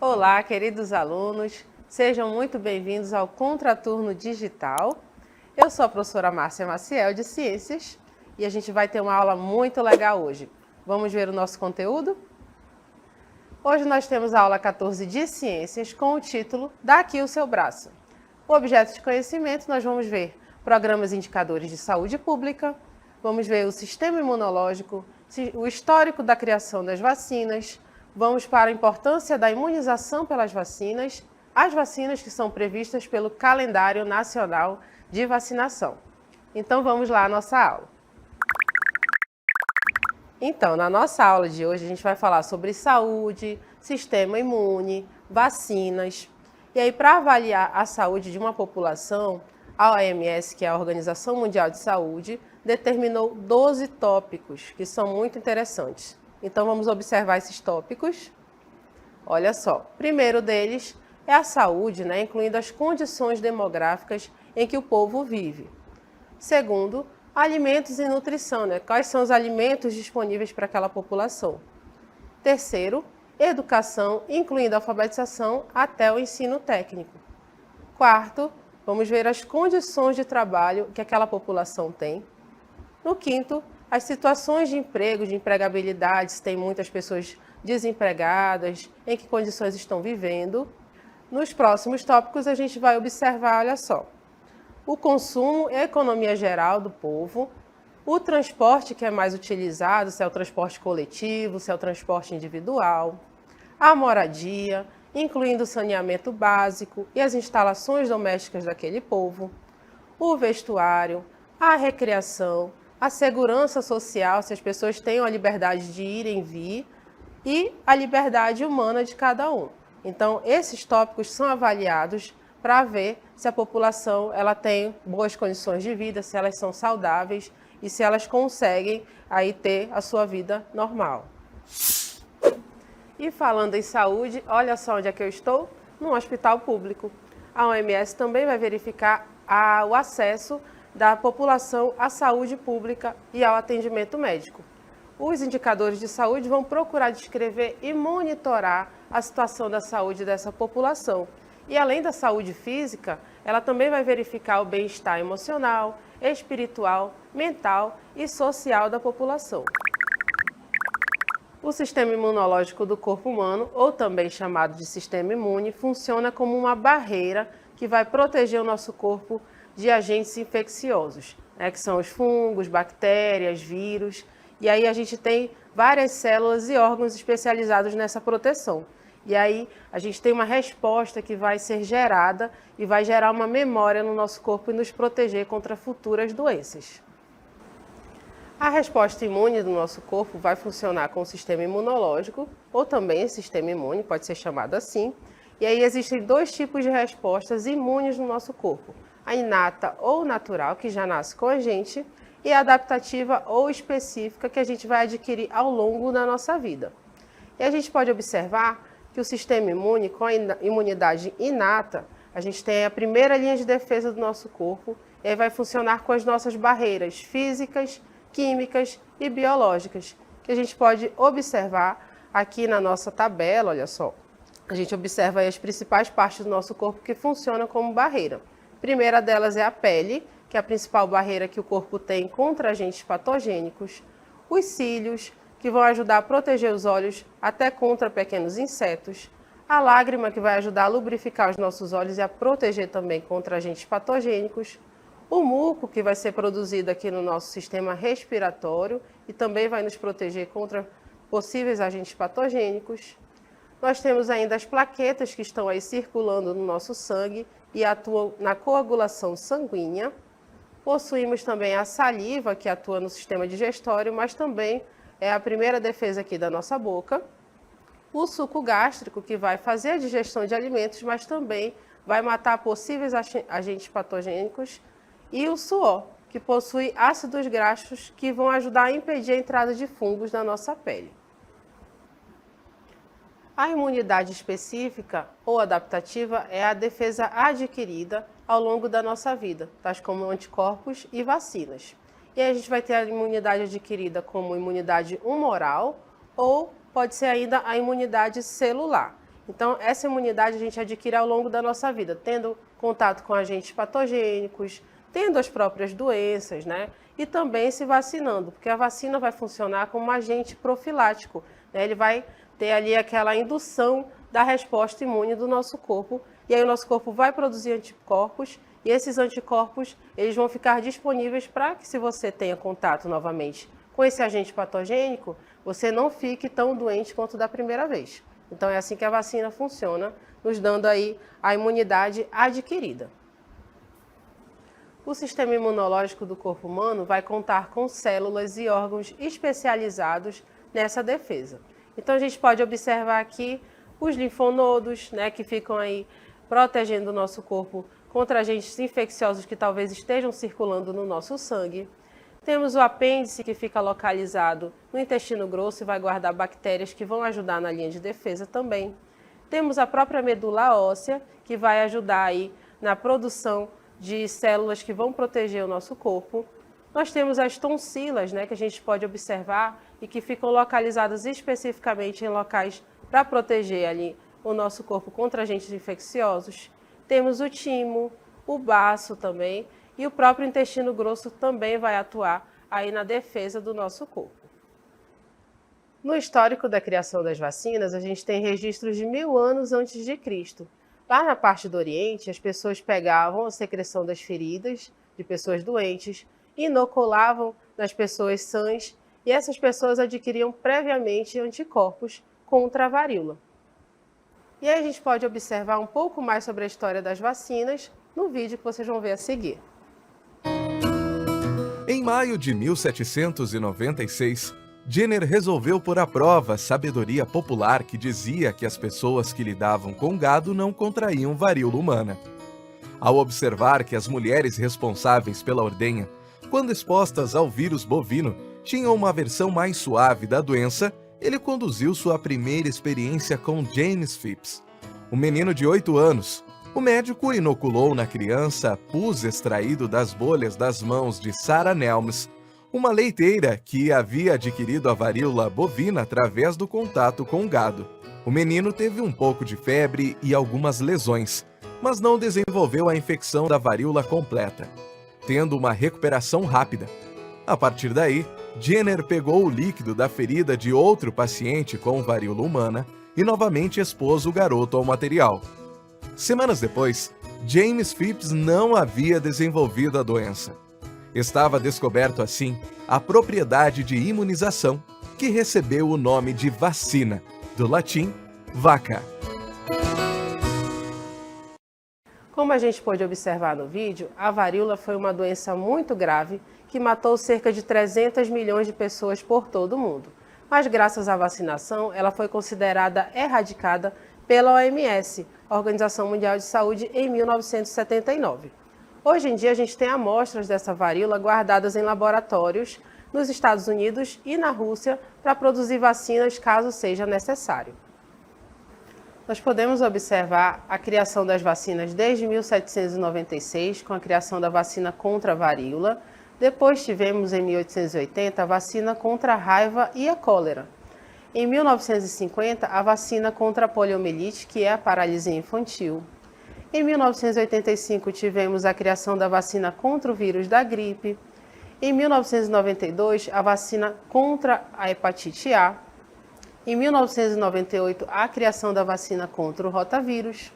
Olá, queridos alunos, sejam muito bem-vindos ao Contraturno Digital. Eu sou a professora Márcia Maciel, de Ciências, e a gente vai ter uma aula muito legal hoje. Vamos ver o nosso conteúdo? Hoje nós temos a aula 14 de Ciências com o título Dá aqui o seu braço. O objeto de conhecimento nós vamos ver programas e indicadores de saúde pública, vamos ver o sistema imunológico, o histórico da criação das vacinas, vamos para a importância da imunização pelas vacinas, as vacinas que são previstas pelo Calendário Nacional de Vacinação. Então vamos lá à nossa aula. Então, na nossa aula de hoje a gente vai falar sobre saúde, sistema imune, vacinas. E aí, para avaliar a saúde de uma população, a OMS, que é a Organização Mundial de Saúde, determinou 12 tópicos que são muito interessantes. Então, vamos observar esses tópicos. Olha só, o primeiro deles é a saúde, incluindo as condições demográficas em que o povo vive. Segundo, alimentos e nutrição, quais são os alimentos disponíveis para aquela população. Terceiro, educação, incluindo a alfabetização até o ensino técnico. Quarto, vamos ver as condições de trabalho que aquela população tem. No quinto, as situações de emprego, de empregabilidade, se tem muitas pessoas desempregadas, em que condições estão vivendo. Nos próximos tópicos a gente vai observar, olha só, o consumo e a economia geral do povo, o transporte que é mais utilizado, se é o transporte coletivo, se é o transporte individual, a moradia, incluindo o saneamento básico e as instalações domésticas daquele povo, o vestuário, a recreação, a segurança social, se as pessoas têm a liberdade de ir e vir, e a liberdade humana de cada um. Então, esses tópicos são avaliados para ver se a população ela tem boas condições de vida, se elas são saudáveis e se elas conseguem aí ter a sua vida normal. E falando em saúde, olha só onde é que eu estou, num hospital público. A OMS também vai verificar o acesso da população à saúde pública e ao atendimento médico. Os indicadores de saúde vão procurar descrever e monitorar a situação da saúde dessa população. E além da saúde física, ela também vai verificar o bem-estar emocional, espiritual, mental e social da população. O sistema imunológico do corpo humano, ou também chamado de sistema imune, funciona como uma barreira que vai proteger o nosso corpo de agentes infecciosos, que são os fungos, bactérias, vírus. E aí a gente tem várias células e órgãos especializados nessa proteção. E aí a gente tem uma resposta que vai ser gerada e vai gerar uma memória no nosso corpo e nos proteger contra futuras doenças. A resposta imune do nosso corpo vai funcionar com o sistema imunológico, ou também sistema imune, pode ser chamado assim. E aí existem dois tipos de respostas imunes no nosso corpo. A inata ou natural, que já nasce com a gente, e a adaptativa ou específica, que a gente vai adquirir ao longo da nossa vida. E a gente pode observar que o sistema imune, com a imunidade inata, a gente tem a primeira linha de defesa do nosso corpo, e aí vai funcionar com as nossas barreiras físicas, químicas e biológicas, que a gente pode observar aqui na nossa tabela, olha só. A gente observa aí as principais partes do nosso corpo que funcionam como barreira. A primeira delas é a pele, que é a principal barreira que o corpo tem contra agentes patogênicos. Os cílios, que vão ajudar a proteger os olhos até contra pequenos insetos. A lágrima, que vai ajudar a lubrificar os nossos olhos e a proteger também contra agentes patogênicos. O muco, que vai ser produzido aqui no nosso sistema respiratório e também vai nos proteger contra possíveis agentes patogênicos. Nós temos ainda as plaquetas que estão aí circulando no nosso sangue e atuam na coagulação sanguínea. Possuímos também a saliva, que atua no sistema digestório, mas também é a primeira defesa aqui da nossa boca. O suco gástrico, que vai fazer a digestão de alimentos, mas também vai matar possíveis agentes patogênicos. E o suor, que possui ácidos graxos que vão ajudar a impedir a entrada de fungos na nossa pele. A imunidade específica ou adaptativa é a defesa adquirida ao longo da nossa vida, tais como anticorpos e vacinas. E aí a gente vai ter a imunidade adquirida como imunidade humoral ou pode ser ainda a imunidade celular. Então, essa imunidade a gente adquire ao longo da nossa vida, tendo contato com agentes patogênicos, tendo as próprias doenças, né? E também se vacinando, porque a vacina vai funcionar como um agente profilático, né? Ele vai ter ali aquela indução da resposta imune do nosso corpo, e aí o nosso corpo vai produzir anticorpos, e esses anticorpos eles vão ficar disponíveis para que, se você tenha contato novamente com esse agente patogênico, você não fique tão doente quanto da primeira vez. Então é assim que a vacina funciona, nos dando aí a imunidade adquirida. O sistema imunológico do corpo humano vai contar com células e órgãos especializados nessa defesa. Então a gente pode observar aqui os linfonodos, né, que ficam aí protegendo o nosso corpo contra agentes infecciosos que talvez estejam circulando no nosso sangue. Temos o apêndice, que fica localizado no intestino grosso e vai guardar bactérias que vão ajudar na linha de defesa também. Temos a própria medula óssea, que vai ajudar aí na produção de células que vão proteger o nosso corpo. Nós temos as tonsilas, né, que a gente pode observar e que ficam localizadas especificamente em locais para proteger ali o nosso corpo contra agentes infecciosos. Temos o timo, o baço também, e o próprio intestino grosso também vai atuar aí na defesa do nosso corpo. No histórico da criação das vacinas, a gente tem registros de 1000 anos antes de Cristo. Lá na parte do Oriente, as pessoas pegavam a secreção das feridas de pessoas doentes, inoculavam nas pessoas sãs e essas pessoas adquiriam previamente anticorpos contra a varíola. E aí a gente pode observar um pouco mais sobre a história das vacinas no vídeo que vocês vão ver a seguir. Em maio de 1796, Jenner resolveu pôr à prova a sabedoria popular que dizia que as pessoas que lidavam com gado não contraíam varíola humana. Ao observar que as mulheres responsáveis pela ordenha, quando expostas ao vírus bovino, tinham uma versão mais suave da doença, ele conduziu sua primeira experiência com James Phipps. Um menino de 8 anos, o médico inoculou na criança pus extraído das bolhas das mãos de Sarah Nelms, uma leiteira que havia adquirido a varíola bovina através do contato com o gado. O menino teve um pouco de febre e algumas lesões, mas não desenvolveu a infecção da varíola completa, tendo uma recuperação rápida. A partir daí, Jenner pegou o líquido da ferida de outro paciente com varíola humana e novamente expôs o garoto ao material. Semanas depois, James Phipps não havia desenvolvido a doença. Estava descoberto assim a propriedade de imunização, que recebeu o nome de vacina, do latim vaca. Como a gente pôde observar no vídeo, a varíola foi uma doença muito grave que matou cerca de 300 milhões de pessoas por todo o mundo. Mas graças à vacinação, ela foi considerada erradicada pela OMS, a Organização Mundial de Saúde, em 1979. Hoje em dia, a gente tem amostras dessa varíola guardadas em laboratórios nos Estados Unidos e na Rússia para produzir vacinas caso seja necessário. Nós podemos observar a criação das vacinas desde 1796, com a criação da vacina contra a varíola. Depois tivemos, em 1880, a vacina contra a raiva e a cólera. Em 1950, a vacina contra a poliomielite, que é a paralisia infantil. Em 1985, tivemos a criação da vacina contra o vírus da gripe. Em 1992, a vacina contra a hepatite A. Em 1998, a criação da vacina contra o rotavírus.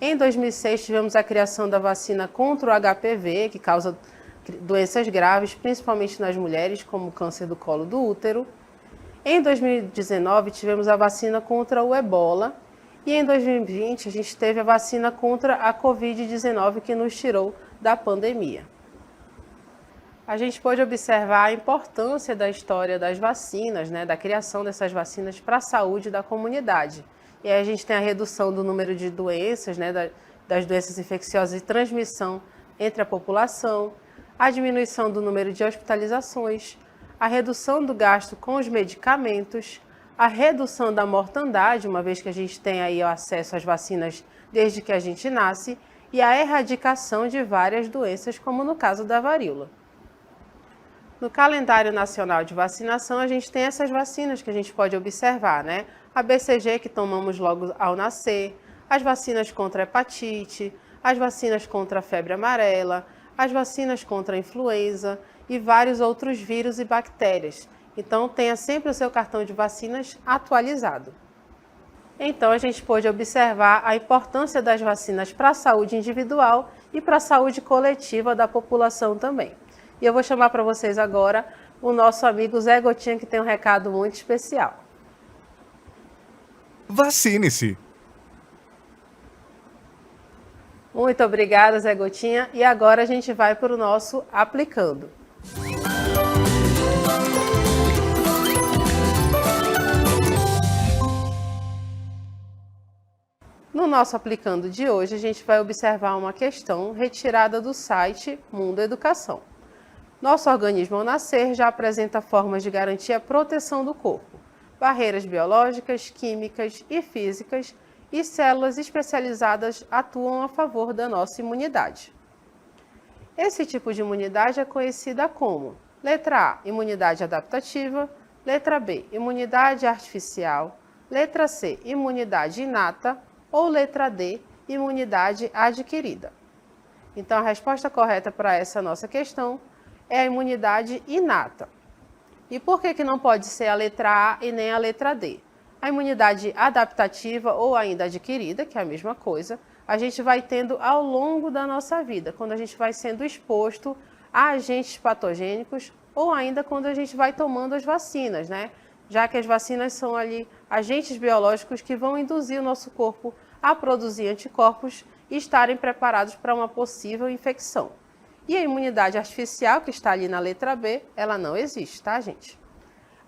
Em 2006, tivemos a criação da vacina contra o HPV, que causa doenças graves, principalmente nas mulheres, como o câncer do colo do útero. Em 2019, tivemos a vacina contra o ebola. E em 2020, a gente teve a vacina contra a Covid-19, que nos tirou da pandemia. A gente pode observar a importância da história das vacinas, né, da criação dessas vacinas para a saúde da comunidade. E aí a gente tem a redução do número de doenças, né, das doenças infecciosas de transmissão entre a população, a diminuição do número de hospitalizações, a redução do gasto com os medicamentos, a redução da mortandade, uma vez que a gente tem aí o acesso às vacinas desde que a gente nasce, e a erradicação de várias doenças, como no caso da varíola. No calendário nacional de vacinação, a gente tem essas vacinas que a gente pode observar, né? A BCG, que tomamos logo ao nascer, as vacinas contra a hepatite, as vacinas contra a febre amarela, as vacinas contra a influenza e vários outros vírus e bactérias. Então, tenha sempre o seu cartão de vacinas atualizado. Então, a gente pôde observar a importância das vacinas para a saúde individual e para a saúde coletiva da população também. E eu vou chamar para vocês agora o nosso amigo Zé Gotinha, que tem um recado muito especial. Vacine-se! Muito obrigada, Zé Gotinha. E agora a gente vai para o nosso Aplicando. No nosso Aplicando de hoje, a gente vai observar uma questão retirada do site Mundo Educação. Nosso organismo ao nascer já apresenta formas de garantir a proteção do corpo, barreiras biológicas, químicas e físicas, e células especializadas atuam a favor da nossa imunidade. Esse tipo de imunidade é conhecida como letra A, imunidade adaptativa, letra B, imunidade artificial, letra C, imunidade inata ou letra D, imunidade adquirida. Então, a resposta correta para essa nossa questão é a imunidade inata. E por que não pode ser a letra A e nem a letra D? A imunidade adaptativa ou ainda adquirida, que é a mesma coisa, a gente vai tendo ao longo da nossa vida, quando a gente vai sendo exposto a agentes patogênicos ou ainda quando a gente vai tomando as vacinas, né? Já que as vacinas são ali agentes biológicos que vão induzir o nosso corpo a produzir anticorpos e estarem preparados para uma possível infecção. E a imunidade artificial, que está ali na letra B, ela não existe, tá, gente?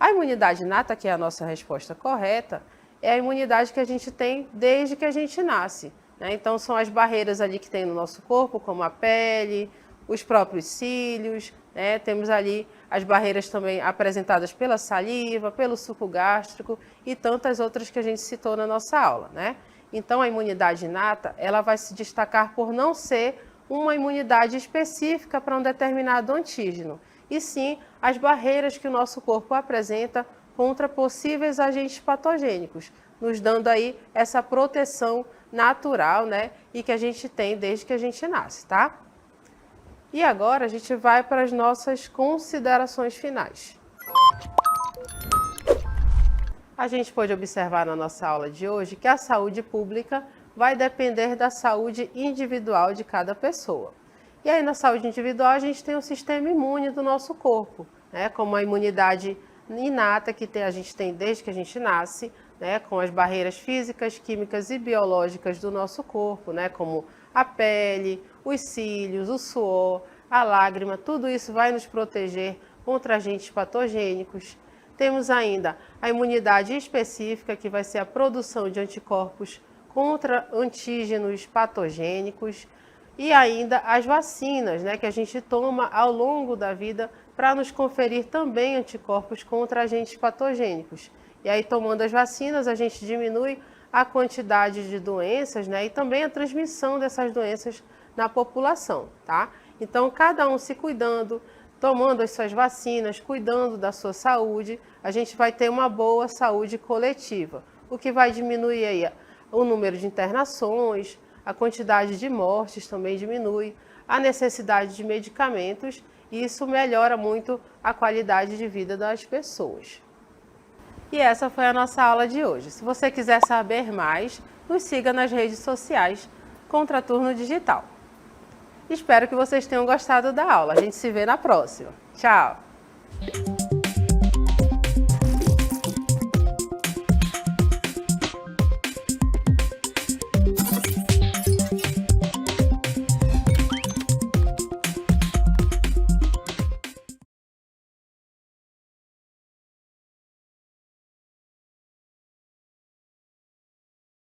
A imunidade inata, que é a nossa resposta correta, é a imunidade que a gente tem desde que a gente nasce, né? Então, são as barreiras ali que tem no nosso corpo, como a pele, os próprios cílios, né? Temos ali as barreiras também apresentadas pela saliva, pelo suco gástrico e tantas outras que a gente citou na nossa aula, né? Então, a imunidade inata, ela vai se destacar por não ser uma imunidade específica para um determinado antígeno, e sim as barreiras que o nosso corpo apresenta contra possíveis agentes patogênicos, nos dando aí essa proteção natural, né? E que a gente tem desde que a gente nasce, tá? E agora a gente vai para as nossas considerações finais. A gente pode observar na nossa aula de hoje que a saúde pública vai depender da saúde individual de cada pessoa. E aí na saúde individual a gente tem o sistema imune do nosso corpo, né? Como a imunidade inata que a gente tem desde que a gente nasce, né? Com as barreiras físicas, químicas e biológicas do nosso corpo, né? Como a pele, os cílios, o suor, a lágrima, tudo isso vai nos proteger contra agentes patogênicos. Temos ainda a imunidade específica, que vai ser a produção de anticorpos contra antígenos patogênicos, e ainda as vacinas, né, que a gente toma ao longo da vida para nos conferir também anticorpos contra agentes patogênicos. E aí, tomando as vacinas, a gente diminui a quantidade de doenças, né, e também a transmissão dessas doenças na população, tá? Então, cada um se cuidando, tomando as suas vacinas, cuidando da sua saúde, a gente vai ter uma boa saúde coletiva, o que vai diminuir aí o número de internações, a quantidade de mortes também diminui, a necessidade de medicamentos, e isso melhora muito a qualidade de vida das pessoas. E essa foi a nossa aula de hoje. Se você quiser saber mais, nos siga nas redes sociais Contraturno Digital. Espero que vocês tenham gostado da aula. A gente se vê na próxima. Tchau!